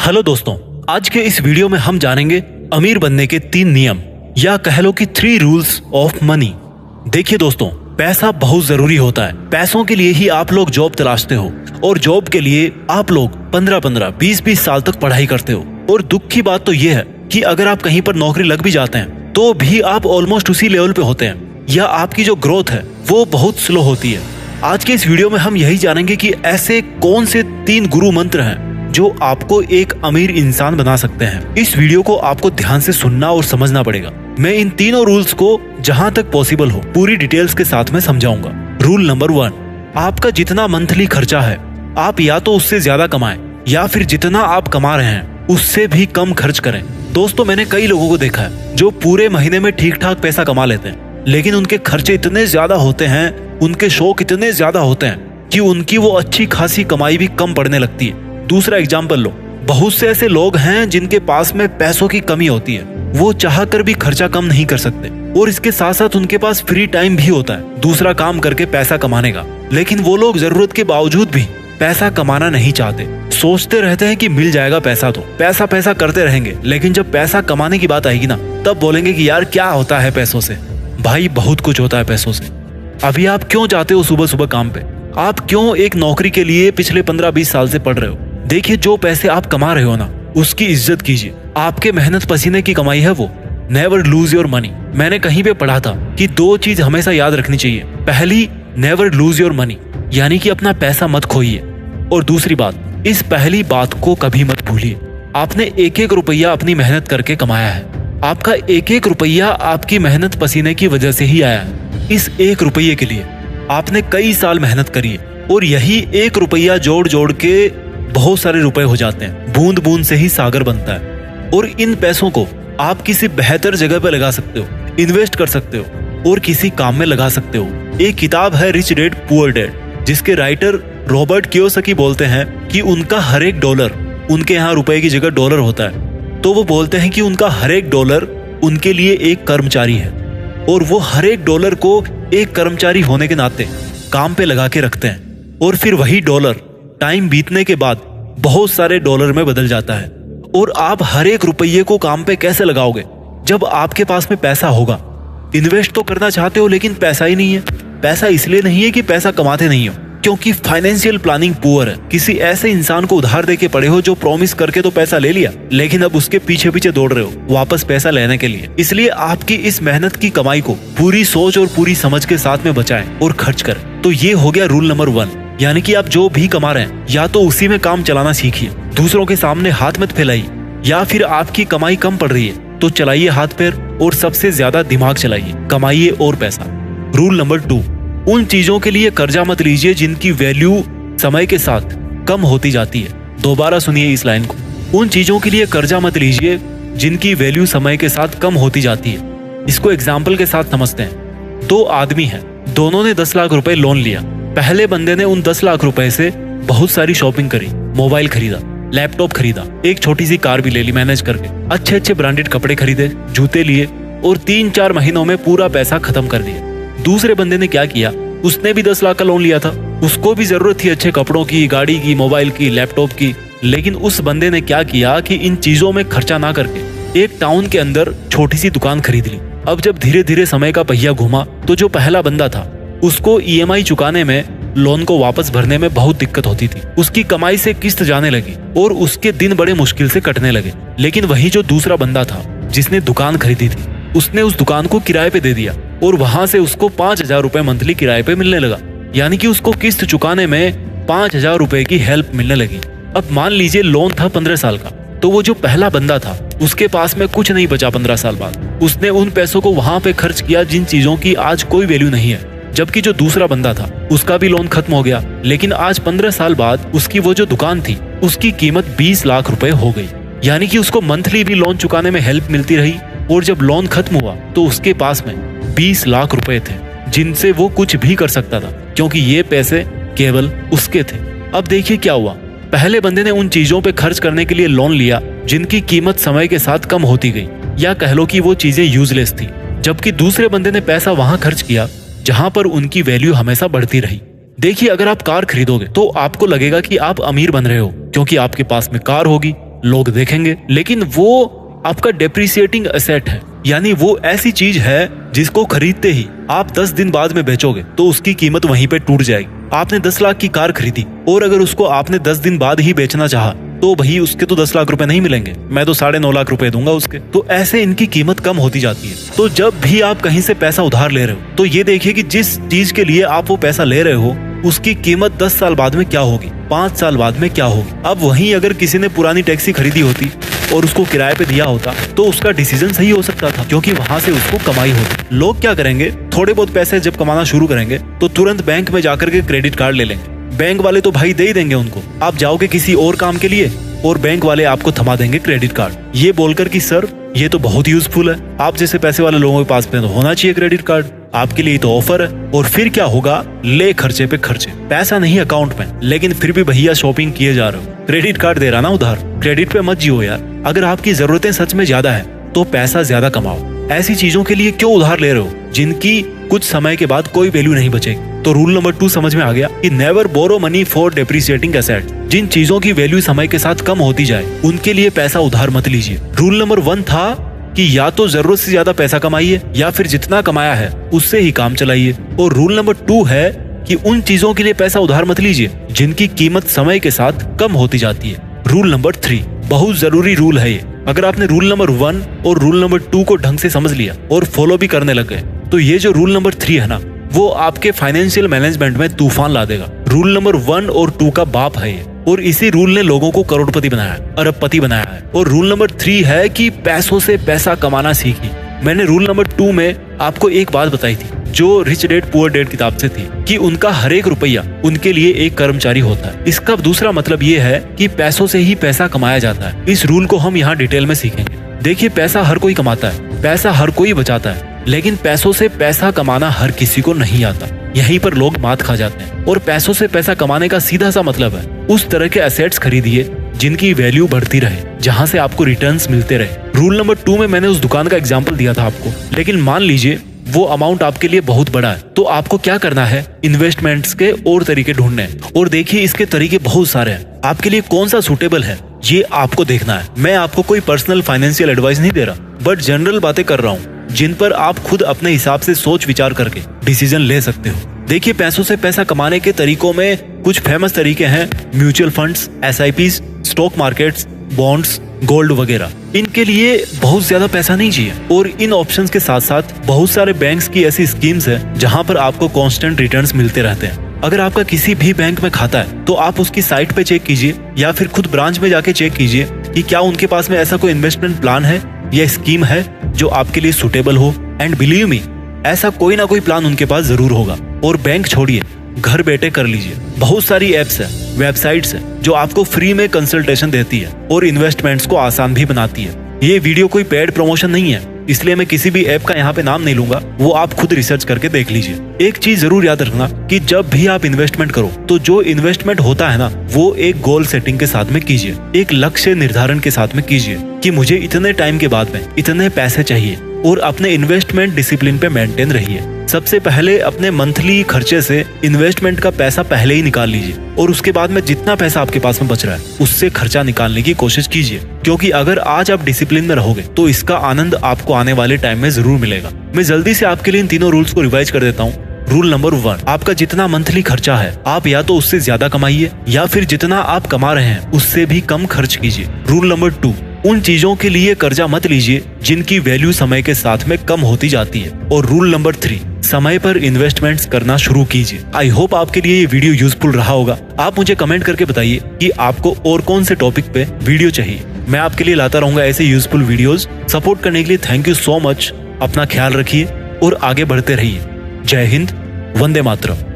Hello दोस्तों, आज के इस वीडियो में हम जानेंगे अमीर बनने के 3 नियम या कह लो कि 3 रूल्स ऑफ मनी। देखिए दोस्तों, पैसा बहुत जरूरी होता है। पैसों के लिए ही आप लोग जॉब तलाशते हो और जॉब के लिए आप लोग 15-15, 20-20 साल तक पढ़ाई करते हो। और दुख की बात तो ये है कि अगर आप कहीं पर नौकरी लग भी जाते हैं तो भी आप ऑलमोस्ट उसी लेवल पे होते हैं या आपकी जो ग्रोथ है वो बहुत स्लो होती है। आज के इस वीडियो में हम यही जानेंगे कि ऐसे कौन से 3 गुरु मंत्र हैं जो आपको एक अमीर इंसान बना सकते हैं। इस वीडियो को आपको ध्यान से सुनना और समझना पड़ेगा। मैं इन तीनों रूल्स को जहां तक पॉसिबल हो पूरी डिटेल्स के साथ में समझाऊंगा। रूल नंबर 1, आपका जितना मंथली खर्चा है आप या तो उससे ज्यादा कमाएं या फिर जितना आप कमा रहे हैं उससे भी कम खर्च करें। दोस्तों, मैंने कई लोगों को देखा है जो पूरे महीने में ठीक ठाक पैसा कमा लेते हैं, लेकिन उनके खर्चे इतने ज्यादा होते हैं, उनके शौक इतने ज्यादा होते हैं कि उनकी वो अच्छी खासी कमाई भी कम पड़ने लगती है। दूसरा एग्जाम्पल लो, बहुत से ऐसे लोग हैं जिनके पास में पैसों की कमी होती है, वो चाह कर भी खर्चा कम नहीं कर सकते और इसके साथ साथ उनके पास फ्री टाइम भी होता है दूसरा काम करके पैसा कमाने का, लेकिन वो लोग जरूरत के बावजूद भी पैसा कमाना नहीं चाहते। सोचते रहते हैं कि मिल जाएगा पैसा, तो पैसा पैसा करते रहेंगे, लेकिन जब पैसा कमाने की बात आएगी ना तब बोलेंगे कि यार क्या होता है पैसों से। भाई बहुत कुछ होता है पैसों से। अभी आप क्यों जाते हो सुबह सुबह काम पे? आप क्यों एक नौकरी के लिए पिछले 15-20 साल से पढ़ रहे हो? देखिए, जो पैसे आप कमा रहे हो ना उसकी इज्जत कीजिए। आपके मेहनत पसीने की कमाई है वो। Never lose your money. मैंने कहीं पे पढ़ा था कि 2 चीज हमेशा याद रखनी चाहिए। पहली, नेवर लूज योर मनी, यानी कि अपना पैसा मत खोइए। और दूसरी बात, इस पहली बात को कभी मत भूलिए। आपने एक रुपया अपनी मेहनत करके कमाया है। आपका एक रुपया आपकी मेहनत पसीने की वजह से ही आया है। इस 1 रुपये के लिए आपने कई साल मेहनत करी है और यही 1 रुपया जोड़ जोड़ के बहुत सारे रुपए हो जाते हैं। बूंद बूंद से ही सागर बनता है और इन पैसों को आप किसी बेहतर जगह पे लगा सकते हो, इन्वेस्ट कर सकते हो और किसी काम में लगा सकते हो। एक किताब है रिच डैड पुअर डैड, जिसके राइटर रॉबर्ट कियोसाकी बोलते हैं कि उनका हर एक डॉलर, उनके यहाँ रुपए की जगह डॉलर होता है, तो वो बोलते हैं कि उनका हर एक डॉलर उनके लिए एक कर्मचारी है और वो हर एक डॉलर को एक कर्मचारी होने के नाते काम पे लगा के रखते हैं और फिर वही डॉलर टाइम बीतने के बाद बहुत सारे डॉलर में बदल जाता है। और आप हर एक रुपये को काम पे कैसे लगाओगे जब आपके पास में पैसा होगा? इन्वेस्ट तो करना चाहते हो लेकिन पैसा ही नहीं है। पैसा इसलिए नहीं है कि पैसा कमाते नहीं हो, क्योंकि फाइनेंशियल प्लानिंग पुअर है। किसी ऐसे इंसान को उधार दे के पड़े हो जो प्रॉमिस करके तो पैसा ले लिया, लेकिन अब उसके पीछे पीछे दौड़ रहे हो वापस पैसा लेने के लिए। इसलिए आपकी इस मेहनत की कमाई को पूरी सोच और पूरी समझ के साथ में बचाएं और खर्च करें। तो ये हो गया रूल नंबर 1, यानी कि आप जो भी कमा रहे हैं या तो उसी में काम चलाना सीखिए, दूसरों के सामने हाथ मत फैलाइए, या फिर आपकी कमाई कम पड़ रही है तो चलाइए हाथ पैर और सबसे ज्यादा दिमाग चलाइए, कमाइए और पैसा। रूल नंबर 2, उन चीजों के लिए कर्जा मत लीजिए जिनकी वैल्यू समय के साथ कम होती जाती है। दोबारा सुनिए इस लाइन को, उन चीजों के लिए कर्जा मत लीजिए जिनकी वैल्यू समय के साथ कम होती जाती है। इसको एग्जाम्पल के साथ समझते हैं। 2 आदमी हैं, दोनों ने 10 लाख रुपए लोन लिया। पहले बंदे ने उन 10 लाख रुपए से बहुत सारी शॉपिंग करी, मोबाइल खरीदा, लैपटॉप खरीदा, एक छोटी सी कार भी ले ली मैनेज करके, अच्छे अच्छे ब्रांडेड कपड़े खरीदे, जूते लिए और 3-4 महीनों में पूरा पैसा खत्म कर दिया। दूसरे बंदे ने क्या किया, उसने भी 10 लाख का लोन लिया था, उसको भी जरूरत थी अच्छे कपड़ों की, गाड़ी की, मोबाइल की, लैपटॉप की, लेकिन उस बंदे ने क्या किया कि इन चीजों में खर्चा ना करके एक टाउन के अंदर छोटी सी दुकान खरीद ली। अब जब धीरे धीरे समय का पहिया घूमा तो जो पहला बंदा था उसको EMI चुकाने में, लोन को वापस भरने में बहुत दिक्कत होती थी। उसकी कमाई से किस्त जाने लगी और उसके दिन बड़े मुश्किल से कटने लगे। लेकिन वही जो दूसरा बंदा था जिसने दुकान खरीदी थी, उसने उस दुकान को किराए पे दे दिया और वहां से उसको 5,000 रुपए मंथली किराए पे मिलने लगा, यानी कि उसको किस्त चुकाने में 5,000 रुपए की हेल्प मिलने लगी। अब मान लीजिए लोन था 15 साल का, तो वो जो पहला बंदा था उसके पास में कुछ नहीं बचा 15 साल बाद। उसने उन पैसों को वहां पे खर्च किया जिन चीजों की आज कोई वैल्यू नहीं है। जबकि जो दूसरा बंदा था उसका भी लोन खत्म हो गया, लेकिन आज 15 साल बाद उसकी वो जो दुकान थी उसकी कीमत 20 लाख रुपए हो गई, यानी कि उसको मंथली भी लोन चुकाने में हेल्प मिलती रही और जब लोन खत्म हुआ तो उसके पास में 20 लाख रुपए थे जिनसे वो कुछ भी कर सकता था, क्योंकि ये पैसे केवल उसके थे। अब देखिए क्या हुआ, पहले बंदे ने उन चीजों पे खर्च करने के लिए लोन लिया जिनकी कीमत समय के साथ कम होती गई, या कह लो कि वो चीजें यूजलेस थी। जबकि दूसरे बंदे ने पैसा वहां खर्च किया जहां पर उनकी वैल्यू हमेशा बढ़ती रही। देखिए, अगर आप कार खरीदोगे तो आपको लगेगा कि आप अमीर बन रहे हो, क्योंकि आपके पास में कार होगी, लोग देखेंगे, लेकिन वो आपका डेप्रिसिएटिंग एसेट है, यानी वो ऐसी चीज है जिसको खरीदते ही आप 10 दिन बाद में बेचोगे तो उसकी कीमत वहीं पे टूट जाएगी। आपने 10 लाख की कार खरीदी और अगर उसको आपने 10 दिन बाद ही बेचना चाहा तो भाई उसके तो 10 लाख रुपए नहीं मिलेंगे, मैं तो 9.5 लाख रुपए दूंगा उसके। तो ऐसे इनकी कीमत कम होती जाती है। तो जब भी आप कहीं से पैसा उधार ले रहे हो तो ये देखिए कि जिस चीज के लिए आप वो पैसा ले रहे हो उसकी कीमत 10 साल बाद में क्या होगी, 5 साल बाद में क्या होगी। अब वहीं अगर किसी ने पुरानी टैक्सी खरीदी होती और उसको किराए पे दिया होता तो उसका डिसीजन सही हो सकता था, क्योंकि वहां से उसको कमाई होती। लोग क्या करेंगे, थोड़े बहुत पैसे जब कमाना शुरू करेंगे तो तुरंत बैंक में जाकर के क्रेडिट कार्ड ले लेंगे। बैंक वाले तो भाई दे ही देंगे उनको, आप जाओगे किसी और काम के लिए और बैंक वाले आपको थमा देंगे क्रेडिट कार्ड, ये बोलकर कि सर ये तो बहुत यूजफुल है, आप जैसे पैसे वाले लोगों के पास में तो होना चाहिए क्रेडिट कार्ड, आपके लिए तो ऑफर है। और फिर क्या होगा, ले खर्चे पे खर्चे, पैसा नहीं अकाउंट में, लेकिन फिर भी भैया शॉपिंग किए जा रहे हो, क्रेडिट कार्ड दे रहा ना उधार, क्रेडिट पे मत जियो यार। अगर आपकी जरूरतें सच में ज्यादा है तो पैसा ज्यादा कमाओ, ऐसी चीजों के लिए क्यों उधार ले रहे हो जिनकी कुछ समय के बाद कोई वैल्यू नहीं बचेगी। तो रूल नंबर 2 समझ में आ गया कि never borrow money for depreciating asset. जिन चीजों की वैल्यू समय के साथ कम होती जाए उनके लिए पैसा उधार मत लीजिए। रूल नंबर 1 था कि या तो जरूरत से ज्यादा पैसा कमाइए या फिर जितना कमाया है उससे ही काम चलाइए। और रूल नंबर 2 है कि उन चीजों के लिए पैसा उधार मत लीजिए जिनकी कीमत समय के साथ कम होती जाती है। रूल नंबर 3 बहुत जरूरी रूल है ये। अगर आपने रूल नंबर 1 और रूल नंबर 2 को ढंग से समझ लिया और फॉलो भी करने लग गए तो ये जो रूल नंबर 3 है ना, वो आपके फाइनेंशियल मैनेजमेंट में तूफान ला देगा। रूल नंबर 1 और 2 का बाप है ये, और इसी रूल ने लोगों को करोड़पति बनाया है, अरबपति बनाया है। और रूल नंबर 3 है कि पैसों से पैसा कमाना सीखिए। मैंने रूल नंबर 2 में आपको एक बात बताई थी जो रिच डैड पुअर डैड किताब से थी कि उनका हर एक रुपया उनके लिए एक कर्मचारी होता है। इसका दूसरा मतलब ये है कि पैसों से ही पैसा कमाया जाता है। इस रूल को हम यहाँ डिटेल में सीखेंगे। देखिए, पैसा हर कोई कमाता है, पैसा हर कोई बचाता है, लेकिन पैसों से पैसा कमाना हर किसी को नहीं आता। यहीं पर लोग मात खा जाते हैं। और पैसों से पैसा कमाने का सीधा सा मतलब है उस तरह के एसेट्स खरीदिए जिनकी वैल्यू बढ़ती रहे, जहां से आपको रिटर्न्स मिलते रहे। रूल नंबर 2 में मैंने उस दुकान का एग्जांपल दिया था आपको, लेकिन मान लीजिए वो अमाउंट आपके लिए बहुत बड़ा है, तो आपको क्या करना है, इन्वेस्टमेंट्स के और तरीके ढूंढने हैं। और देखिए, इसके तरीके बहुत सारे हैं, आपके लिए कौन सा सूटेबल है ये आपको देखना है। मैं आपको कोई पर्सनल फाइनेंशियल एडवाइस नहीं दे रहा, बट जनरल बातें कर रहा हूँ जिन पर आप खुद अपने हिसाब से सोच विचार करके डिसीजन ले सकते हो। देखिए, पैसों से पैसा कमाने के तरीकों में कुछ फेमस तरीके हैं, mutual funds, SIPs, stock markets, bonds, gold वगैरह। इनके लिए बहुत ज्यादा पैसा नहीं चाहिए और इन ऑप्शंस के साथ साथ बहुत सारे बैंक्स की ऐसी स्कीम्स है जहां पर आपको कांस्टेंट रिटर्न्स मिलते रहते हैं। अगर आपका किसी भी बैंक में खाता है तो आप उसकी साइट पे चेक कीजिए या फिर खुद ब्रांच में जाके चेक कीजिए कि क्या उनके पास में ऐसा कोई इन्वेस्टमेंट प्लान है या स्कीम है जो आपके लिए सुटेबल हो। एंड बिलीव मी, ऐसा कोई ना कोई प्लान उनके पास जरूर होगा। और बैंक छोड़िए, घर बैठे कर लीजिए। बहुत सारी एप्स है, वेबसाइट्स है जो आपको फ्री में कंसल्टेशन देती है और इन्वेस्टमेंट्स को आसान भी बनाती है। ये वीडियो कोई पेड प्रमोशन नहीं है, इसलिए मैं किसी भी ऐप का यहाँ पे नाम नहीं लूंगा, वो आप खुद रिसर्च करके देख लीजिए। एक चीज जरूर याद रखना कि जब भी आप इन्वेस्टमेंट करो तो जो इन्वेस्टमेंट होता है ना, वो एक गोल सेटिंग के साथ में कीजिए, एक लक्ष्य निर्धारण के साथ में कीजिए कि मुझे इतने टाइम के बाद में इतने पैसे चाहिए। और अपने इन्वेस्टमेंट डिसिप्लिन पे मेंटेन रहिए। सबसे पहले अपने मंथली खर्चे से इन्वेस्टमेंट का पैसा पहले ही निकाल लीजिए और उसके बाद में जितना पैसा आपके पास में बच रहा है उससे खर्चा निकालने की कोशिश कीजिए, क्योंकि अगर आज आप डिसिप्लिन में रहोगे तो इसका आनंद आपको आने वाले टाइम में जरूर मिलेगा। मैं जल्दी से आपके लिए इन तीनों रूल्स को रिवाइज कर देता हूँ। रूल नंबर 1, आपका जितना मंथली खर्चा है आप या तो उससे ज्यादा कमाइए या फिर जितना आप कमा रहे हैं उससे भी कम खर्च कीजिए। रूल नंबर 2, उन चीजों के लिए कर्जा मत लीजिए जिनकी वैल्यू समय के साथ में कम होती जाती है। और रूल नंबर 3, समय पर इन्वेस्टमेंट्स करना शुरू कीजिए। आई होप आपके लिए ये वीडियो यूजफुल रहा होगा। आप मुझे कमेंट करके बताइए कि आपको और कौन से टॉपिक पे वीडियो चाहिए। मैं आपके लिए लाता रहूंगा ऐसे यूजफुल वीडियोस। सपोर्ट करने के लिए थैंक यू सो मच। अपना ख्याल रखिए और आगे बढ़ते रहिए। जय हिंद, वंदे मातरम।